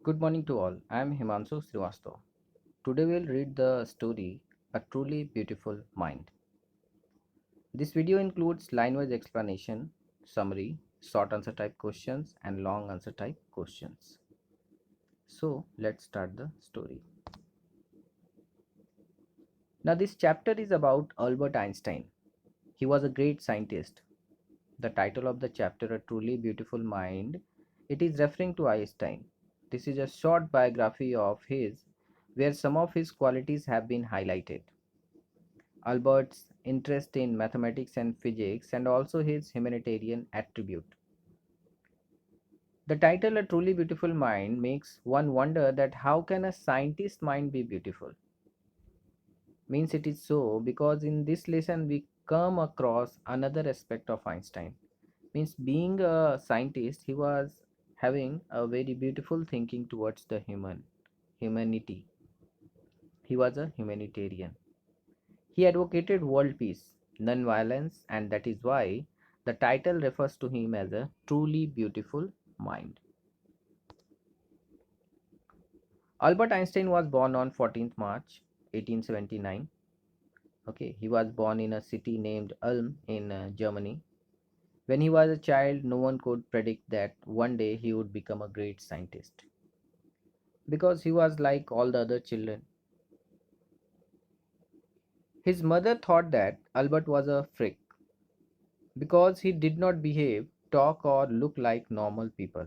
Good morning to all. I am Himanshu Srivastava. Today we'll read the story A Truly Beautiful Mind. This video includes line-wise explanation, summary, short answer type questions and long answer type questions. So let's start the story. Now this chapter is about Albert Einstein. He was a great scientist. The title of the chapter A Truly Beautiful Mind, it is referring to Einstein. This is a short biography of his where some of his qualities have been highlighted. Albert's interest in mathematics and physics, and also his humanitarian attribute. The title A Truly Beautiful Mind makes one wonder that how can a scientist mind be beautiful? Means it is so because in this lesson we come across another aspect of Einstein. Means being a scientist he was having a very beautiful thinking towards the humanity. He was a humanitarian. He advocated world peace, non-violence, and that is why the title refers to him as a truly beautiful mind. Albert Einstein was born on 14th March 1879. Okay, he was born in a city named Ulm in Germany. When he was a child, no one could predict that one day he would become a great scientist because he was like all the other children. His mother thought that Albert was a freak because he did not behave, talk, or look like normal people.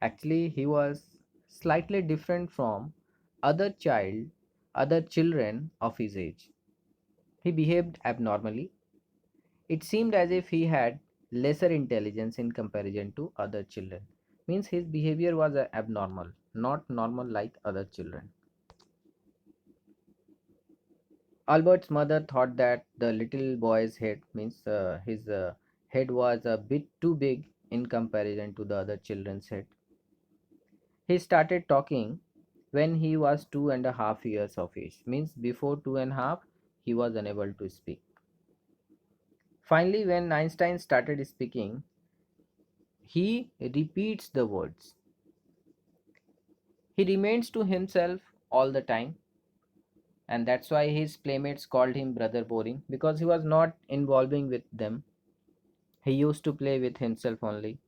Actually, he was slightly different from other children of his age. He behaved abnormally. It seemed as if he had lesser intelligence in comparison to other children. Means his behavior was abnormal, not normal like other children. Albert's mother thought that the little boy's head means his head was a bit too big in comparison to the other children's head. He started talking when he was 2.5 years of age. Means before 2.5, he was unable to speak. Finally, when Einstein started speaking, he repeats the words. He remains to himself all the time, and that's why his playmates called him Brother Boring because he was not involving with them. He used to play with himself only.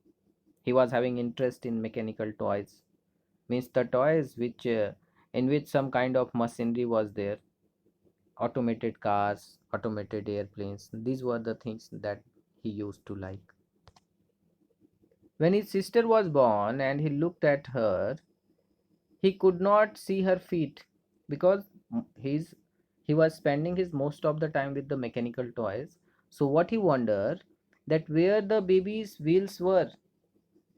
He was having interest in mechanical toys, means the toys which in which some kind of machinery was there, automated cars, automated airplanes. These were the things that he used to like. When his sister was born and he looked at her, he could not see her feet because his he was spending his most of the time with the mechanical toys. So what he wondered that where the baby's wheels were.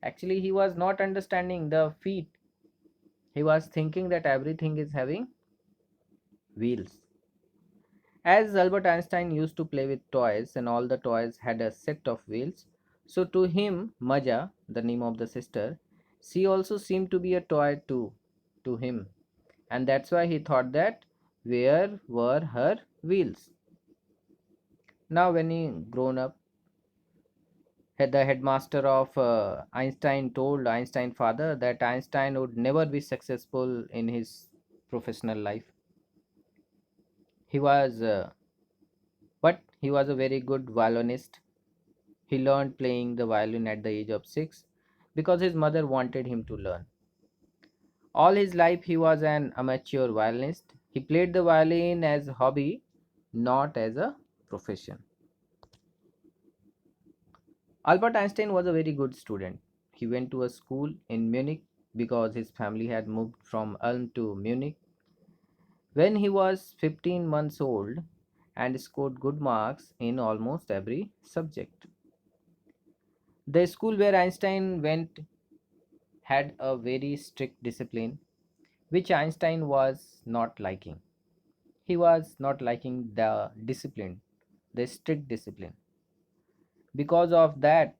Actually, he was not understanding the feet. He was thinking that everything is having wheels. As Albert Einstein used to play with toys and all the toys had a set of wheels, so to him, Maja, the name of the sister, she also seemed to be a toy too to him. And that's why he thought that where were her wheels? Now, when he grown up, the headmaster of Einstein told Einstein father that Einstein would never be successful in his professional life. He was, but he was a very good violinist. He learned playing the violin at the age of 6 because his mother wanted him to learn. All his life he was an amateur violinist. He played the violin as a hobby, not as a profession. Albert Einstein was a very good student. He went to a school in Munich because his family had moved from Ulm to Munich when he was 15 months old and scored good marks in almost every subject. The school where Einstein went had a very strict discipline, which Einstein was not liking. He was not liking the discipline, the strict discipline. Because of that,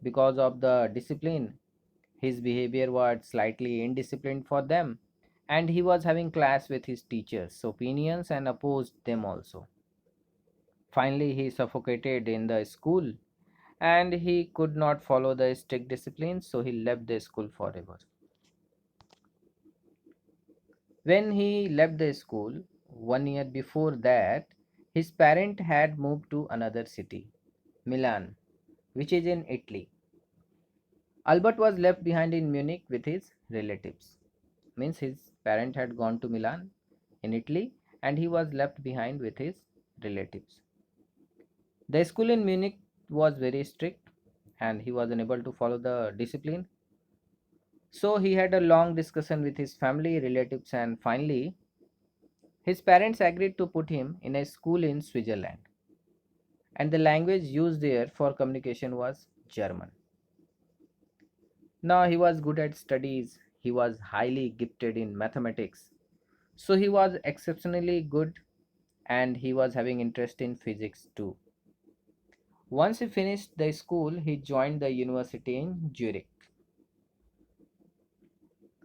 because of the discipline, his behavior was slightly indisciplined for them, and he was having clash with his teachers' opinions and opposed them also. Finally, he suffocated in the school and he could not follow the strict discipline, so he left the school forever. When he left the school, 1 year before that, his parent had moved to another city, Milan, which is in Italy. Albert was left behind in Munich with his relatives. Means his parent had gone to Milan in Italy and he was left behind with his relatives. The school in Munich was very strict and he was unable to follow the discipline. So he had a long discussion with his family, relatives, and finally his parents agreed to put him in a school in Switzerland. And the language used there for communication was German. Now he was good at studies, he was highly gifted in mathematics. So he was exceptionally good and he was having interest in physics too. Once he finished the school, he joined the university in Zurich.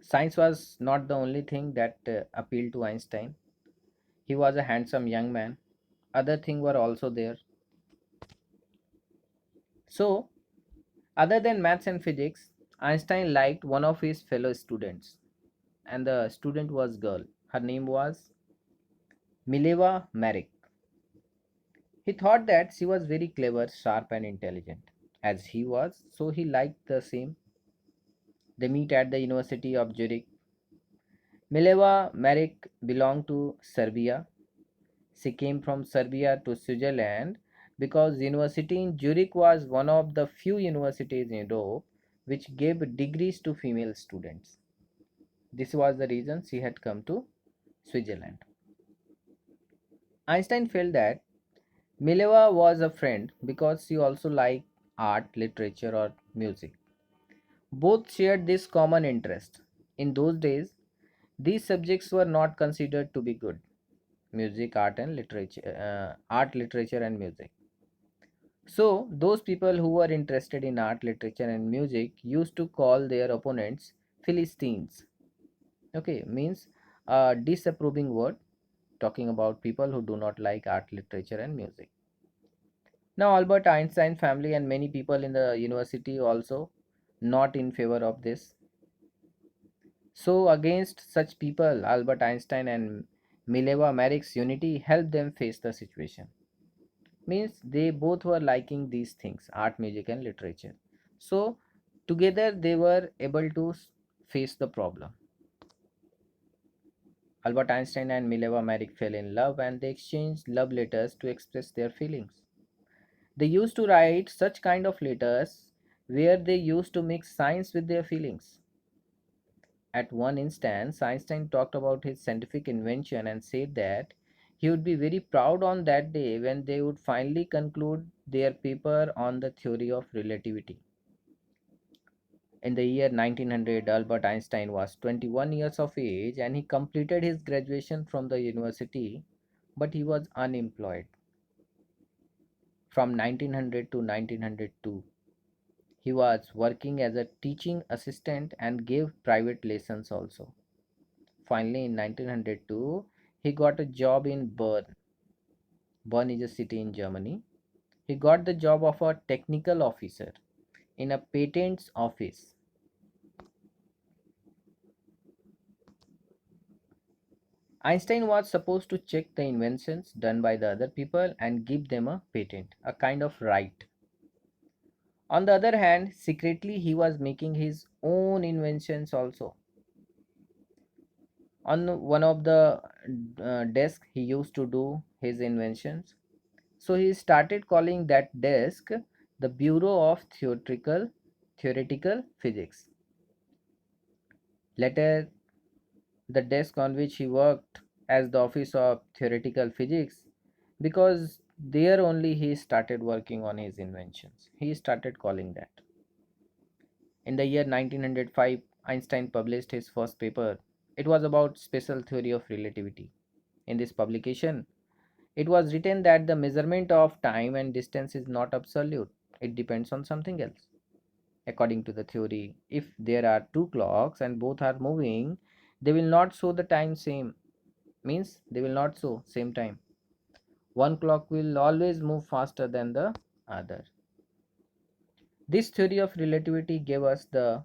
Science was not the only thing that appealed to Einstein. He was a handsome young man. Other things were also there. So, other than maths and physics, Einstein liked one of his fellow students, and the student was girl. Her name was Mileva Marik. He thought that she was very clever, sharp, and intelligent, as he was, so he liked the same. They meet at the University of Zurich. Mileva Marik belonged to Serbia. She came from Serbia to Switzerland because university in Zurich was one of the few universities in Europe which gave degrees to female students. This was the reason she had come to Switzerland. Einstein felt that Mileva was a friend because she also liked art, literature, or music. Both shared this common interest. In those days, these subjects were not considered to be good. Music, art, literature, and music. So, those people who were interested in art, literature, and music used to call their opponents Philistines. Okay, means a disapproving word talking about people who do not like art, literature, and music. Now, Albert Einstein family and many people in the university also not in favor of this. So, against such people, Albert Einstein and Mileva Marik's unity helped them face the situation. Means they both were liking these things, art, music, and literature. So, together they were able to face the problem. Albert Einstein and Mileva Marik fell in love and they exchanged love letters to express their feelings. They used to write such kind of letters where they used to mix science with their feelings. At one instance, Einstein talked about his scientific invention and said that he would be very proud on that day when they would finally conclude their paper on the theory of relativity. In the year 1900, Albert Einstein was 21 years of age and he completed his graduation from the university, but he was unemployed from 1900 to 1902. He was working as a teaching assistant and gave private lessons also. Finally, in 1902, he got a job in Bern. Bern is a city in Germany. He got the job of a technical officer in a patents office. Einstein was supposed to check the inventions done by the other people and give them a patent, a kind of right. On the other hand, secretly he was making his own inventions also. On one of the desk he used to do his inventions. So he started calling that desk the Bureau of Theoretical Physics. Later, the desk on which he worked as the Office of Theoretical Physics, because there only he started working on his inventions. He started calling that. In the year 1905, Einstein published his first paper. It was about special theory of relativity. In this publication, it was written that the measurement of time and distance is not absolute. It depends on something else. According to the theory, if there are two clocks and both are moving, they will not show the time same. Means they will not show same time. One clock will always move faster than the other. This theory of relativity gave us the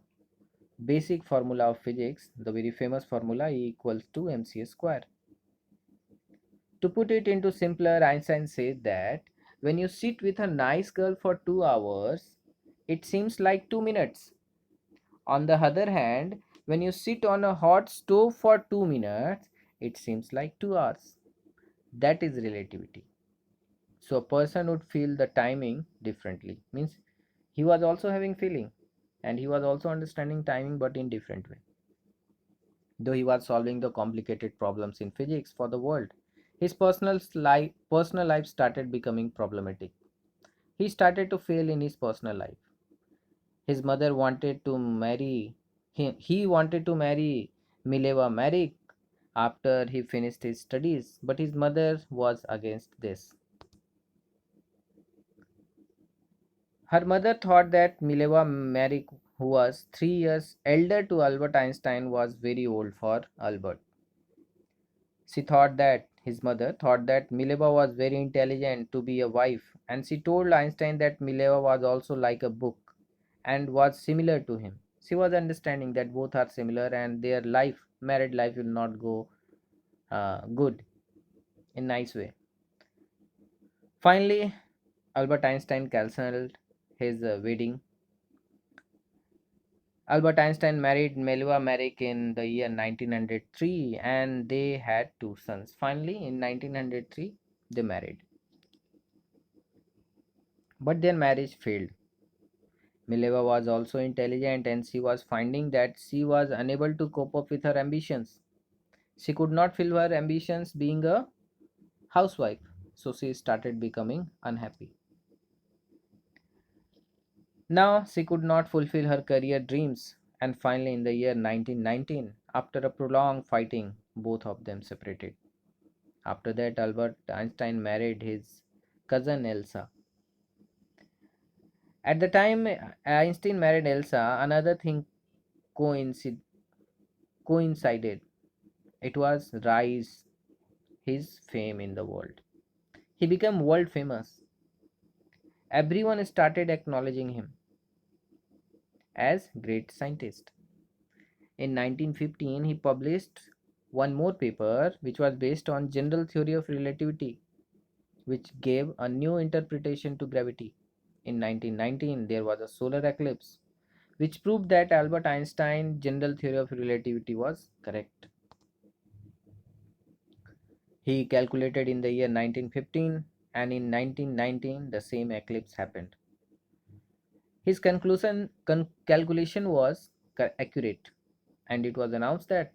basic formula of physics, the very famous formula E equals to mc square. To put it into simpler, Einstein said that when you sit with a nice girl for 2 hours, it seems like 2 minutes. On the other hand, when you sit on a hot stove for 2 minutes, it seems like 2 hours. That is relativity. So a person would feel the timing differently. Means he was also having feeling and he was also understanding timing but in different way. Though he was solving the complicated problems in physics for the world, his personal life started becoming problematic. He started to fail in his personal life. His mother wanted to marry him. He wanted to marry Mileva Marik after he finished his studies, but his mother was against this. Her mother thought that Mileva Marik, who was 3 years elder to Albert Einstein, was very old for Albert. His mother thought that Mileva was very intelligent to be a wife, and she told Einstein that Mileva was also like a book and was similar to him. She was understanding that both are similar and their married life, will not go good in nice way. Finally, Albert Einstein cancelled his wedding. Albert Einstein married Melua Merrick in the year 1903 and they had two sons. Finally, in 1903, they married. But their marriage failed. Mileva was also intelligent and she was finding that she was unable to cope up with her ambitions. She could not fill her ambitions being a housewife, so she started becoming unhappy. Now she could not fulfill her career dreams, and finally, in the year 1919, after a prolonged fighting, both of them separated. After that, Albert Einstein married his cousin Elsa. At the time Einstein married Elsa, another thing coincided. It was rise his fame in the world. He became world famous. Everyone started acknowledging him as great scientist. In 1915, he published one more paper which was based on general theory of relativity, which gave a new interpretation to gravity. In 1919, there was a solar eclipse which proved that Albert Einstein's general theory of relativity was correct. He calculated in the year 1915 and in 1919 the same eclipse happened. His calculation was accurate and it was announced that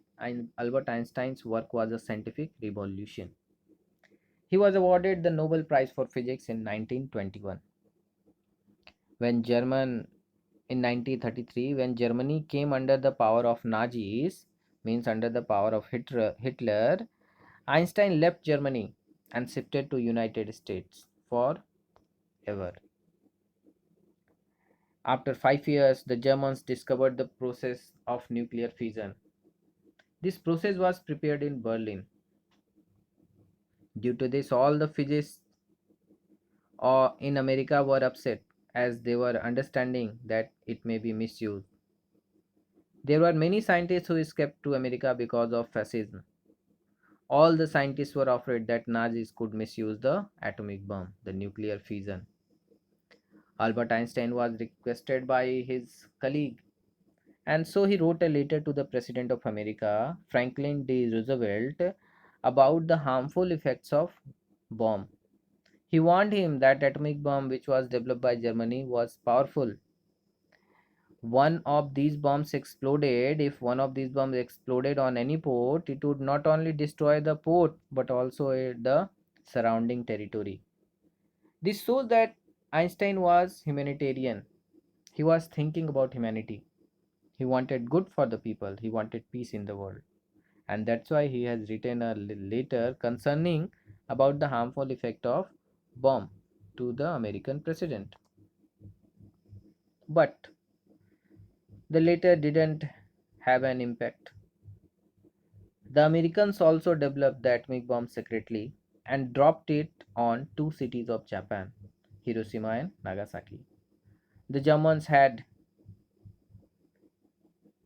Albert Einstein's work was a scientific revolution. He was awarded the Nobel Prize for Physics in 1921. When German in 1933, when Germany came under the power of Nazis, means under the power of Hitler, Einstein left Germany and shifted to United States forever. After 5 years, the Germans discovered the process of nuclear fission. This process was prepared in Berlin. Due to this, all the physicists in America were upset as they were understanding that it may be misused. There were many scientists who escaped to America because of fascism. All the scientists were afraid that Nazis could misuse the atomic bomb, the nuclear fission. Albert Einstein was requested by his colleague, and so he wrote a letter to the President of America, Franklin D. Roosevelt, about the harmful effects of bomb. He warned him that atomic bomb which was developed by Germany was powerful. One of these bombs exploded. If one of these bombs exploded on any port, it would not only destroy the port but also the surrounding territory. This shows that Einstein was humanitarian. He was thinking about humanity. He wanted good for the people. He wanted peace in the world. And that's why he has written a letter concerning about the harmful effect of bomb to the American president. But the letter didn't have an impact. The Americans also developed the atomic bomb secretly and dropped it on two cities of Japan, Hiroshima and Nagasaki. The Germans had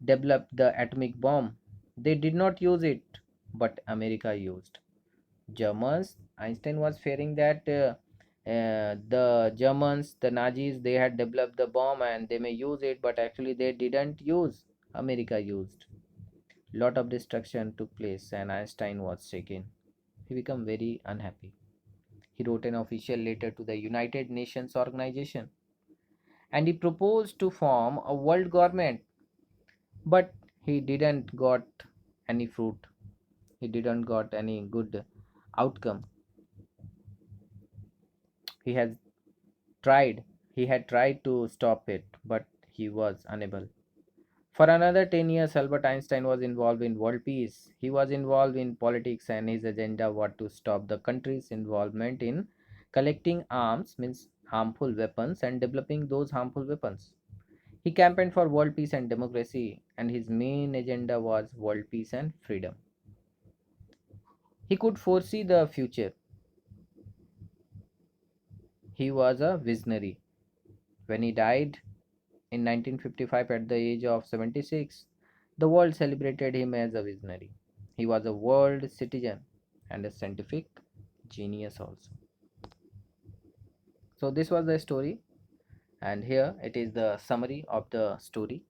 developed the atomic bomb. They did not use it, but America used. Germans, Einstein was fearing that the Germans, the Nazis, they had developed the bomb and they may use it, but actually they didn't use. America used. Lot of destruction took place, and Einstein was shaken. He became very unhappy. He wrote an official letter to the United Nations organization, and he proposed to form a world government, but he didn't got any fruit. He didn't got any good outcome. He has tried. He had tried to stop it, but he was unable. For another 10 years, Albert Einstein was involved in world peace. He was involved in politics, and his agenda was to stop the country's involvement in collecting arms, means harmful weapons, and developing those harmful weapons. He campaigned for world peace and democracy, and his main agenda was world peace and freedom. He could foresee the future. He was a visionary. When he died in 1955 at the age of 76, the world celebrated him as a visionary. He was a world citizen and a scientific genius also. So, this was the story, and here it is the summary of the story.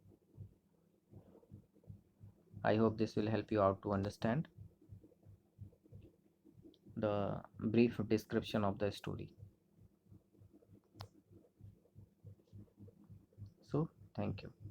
I hope this will help you out to understand the brief description of the story. So, thank you.